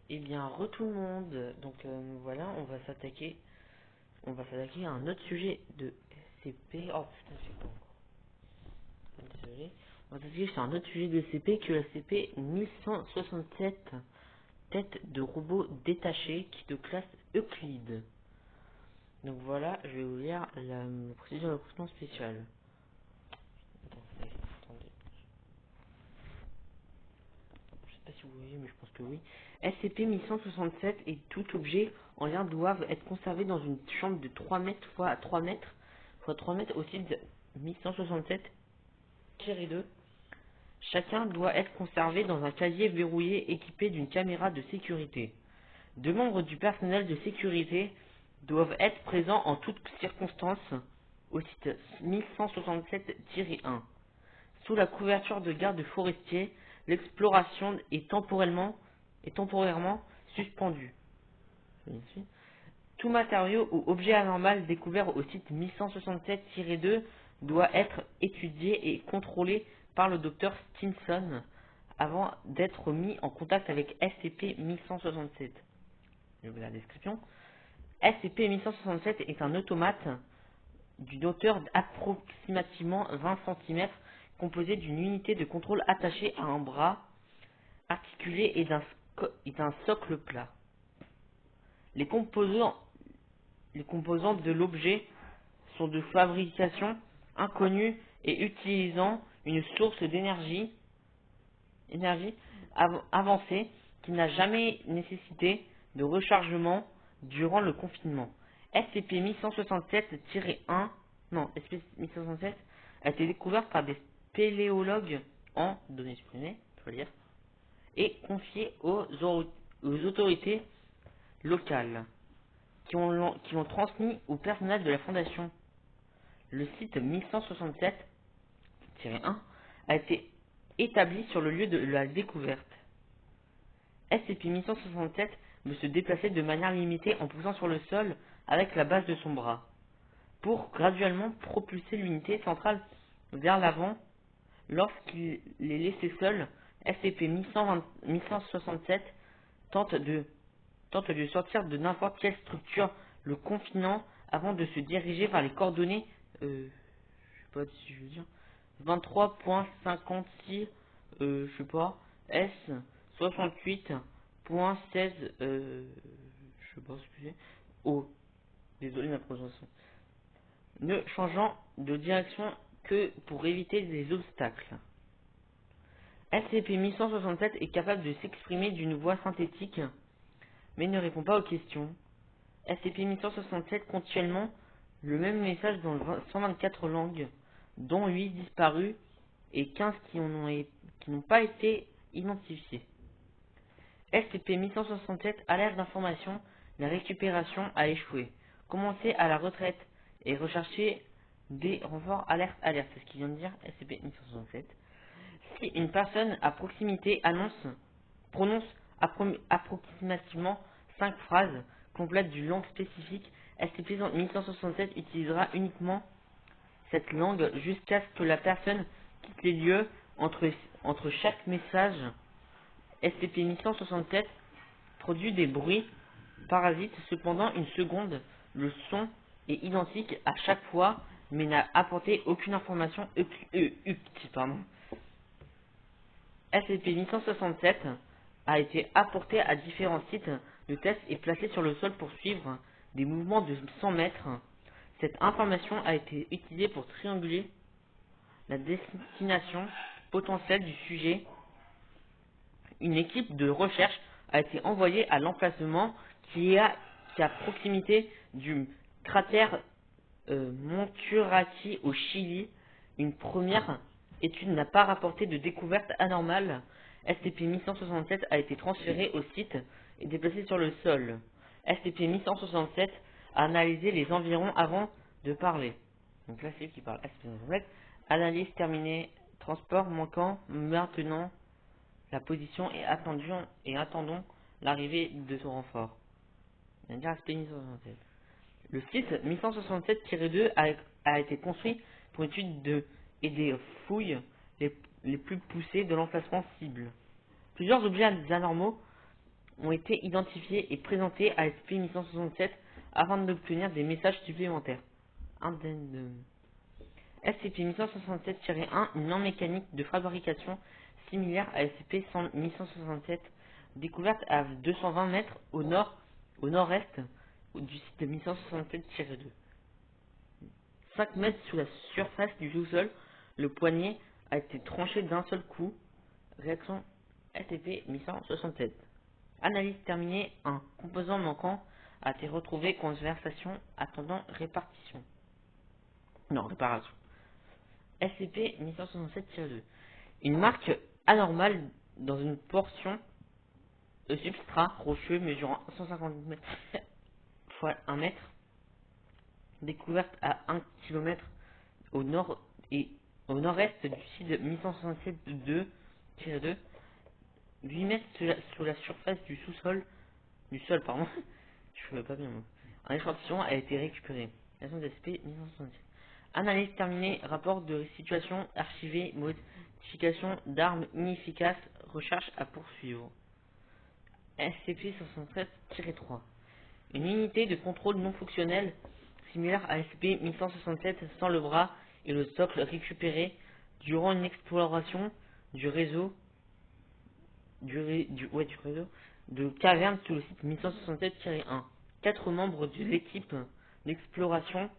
Eh bien, tout le monde. Donc voilà, on va s'attaquer à un autre sujet de SCP. Oh putain, je sais pas encore. Désolé. On va s'attaquer sur un autre sujet de SCP que la CP 1167, tête de robot détaché qui de classe Euclide. Donc voilà, je vais vous lire la procédure de recrutement spéciale. Attendez. Je sais pas si vous voyez, mais je pense que oui. SCP-1167 et tout objet en lien doivent être conservés dans une chambre de 3 mètres x 3 mètres x 3 mètres au site 1167-2. Chacun doit être conservé dans un casier verrouillé équipé d'une caméra de sécurité. 2 membres du personnel de sécurité doivent être présents en toutes circonstances au site 1167-1. Sous la couverture de garde forestier, l'exploration est temporairement suspendue. Tout matériau ou objet anormal découvert au site 1167-2 doit être étudié et contrôlé par le docteur Stinson avant d'être mis en contact avec SCP-1167. Je vous la description. SCP-1167 est un automate d'une hauteur d'approximativement 20 cm, composé d'une unité de contrôle attachée à un bras articulé et d'un socle plat. Les composants, les composantes de l'objet sont de fabrication inconnue et utilisant une source énergie avancée qui n'a jamais nécessité de rechargement durant le confinement. SCP-1167-1, non, SCP-1167 a été découvert par des spéléologues en données supprimées, faut lire, et confié aux autorités locales qui l'ont transmis au personnel de la Fondation. Le site 1167-1 a été établi sur le lieu de la découverte. SCP-1167 veut se déplacer de manière limitée en poussant sur le sol avec la base de son bras, pour graduellement propulser l'unité centrale vers l'avant. Lorsqu'il est laissé seul, SCP-1167 tente de sortir de n'importe quelle structure le confinant avant de se diriger vers les coordonnées, je sais pas si je veux dire, 23.56, je sais pas, S 68.16, je sais pas, excusez, O, désolé ma prononciation, ne changeant de direction que pour éviter des obstacles. SCP-1167 est capable de s'exprimer d'une voix synthétique, mais ne répond pas aux questions. SCP-1167 compte actuellement le même message dans 124 langues, dont 8 disparues et 15 qui n'ont pas été identifiées. SCP-1167 alerte d'information, la récupération a échoué. Commencez à la retraite et recherchez des renforts alerte. C'est ce qu'il vient de dire SCP-1167. Si une personne à proximité prononce approximativement 5 phrases complètes d'une langue spécifique, SCP-1167 utilisera uniquement cette langue jusqu'à ce que la personne quitte les lieux. Entre chaque message, SCP-1167 produit des bruits parasites. Cependant, une seconde, le son est identique à chaque fois, mais n'a apporté aucune information pardon. SCP-1167 a été apporté à différents sites de test et placé sur le sol pour suivre des mouvements de 100 mètres. Cette information a été utilisée pour trianguler la destination potentielle du sujet. Une équipe de recherche a été envoyée à l'emplacement qui est à proximité du cratère Monturaqui au Chili. Une première étude n'a pas rapporté de découverte anormale. SCP-1167 a été transféré au site et déplacé sur le sol. SCP-1167 a analysé les environs avant de parler. Donc là c'est qui parle. SCP-1167, analyse terminée, transport manquant, maintenant la position est attendons l'arrivée de son renfort. SCP-1167. Le site 1167-2 a été construit pour une étude et des fouilles les plus poussées de l'emplacement cible. Plusieurs objets anormaux ont été identifiés et présentés à SCP-1167 afin d'obtenir des messages supplémentaires. SCP-1167-1, une norme mécanique de fabrication similaire à SCP-1167, découverte à 220 mètres au nord-est du site de 1167-2. 5 mètres sous la surface du sous-sol, le poignet a été tranché d'un seul coup. Réaction SCP-1167. Analyse terminée. Un composant manquant a été retrouvé. Conversation attendant répartition. Non, réparation. SCP-1167-2. Une marque anormale dans une portion de substrat rocheux mesurant 150 mètres x 1 mètre, découverte à 1 km au nord et au nord-est du site de 1167-2, 8 mètres sous la surface du sol, pardon. Je ne pas bien. Un échantillon a été récupéré. SCP-1167. Analyse terminée. Rapport de situation archivé. Modification d'armes inefficaces. Recherche à poursuivre. SCP-167-3. Une unité de contrôle non fonctionnelle similaire à SCP-1167 sans le bras et le socle récupéré durant une exploration du réseau de caverne sous le site 1167-1. 4 membres de l'équipe d'exploration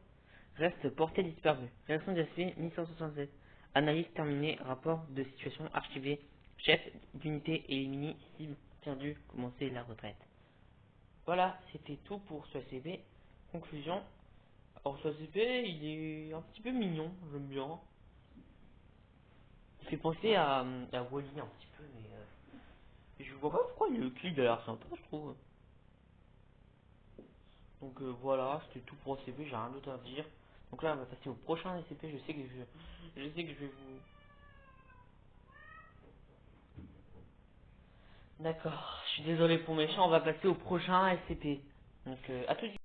restent portés disparus. Réaction de SCP-1167. Analyse terminée. Rapport de situation archivé. Chef d'unité éliminé. Cible perdue. Commencer la retraite. Voilà, c'était tout pour ce SCP. Conclusion. Alors ce SCP, il est un petit peu mignon, j'aime bien. Il fait penser à Wally un petit peu, mais je vois pas pourquoi le clip a l'air sympa, je trouve. Donc voilà, c'était tout pour SCP, j'ai rien d'autre à dire. Donc là, on va passer au prochain SCP. Je sais que je vais vous. D'accord, je suis désolé pour mes chats, on va passer au prochain SCP. Donc à tout de suite.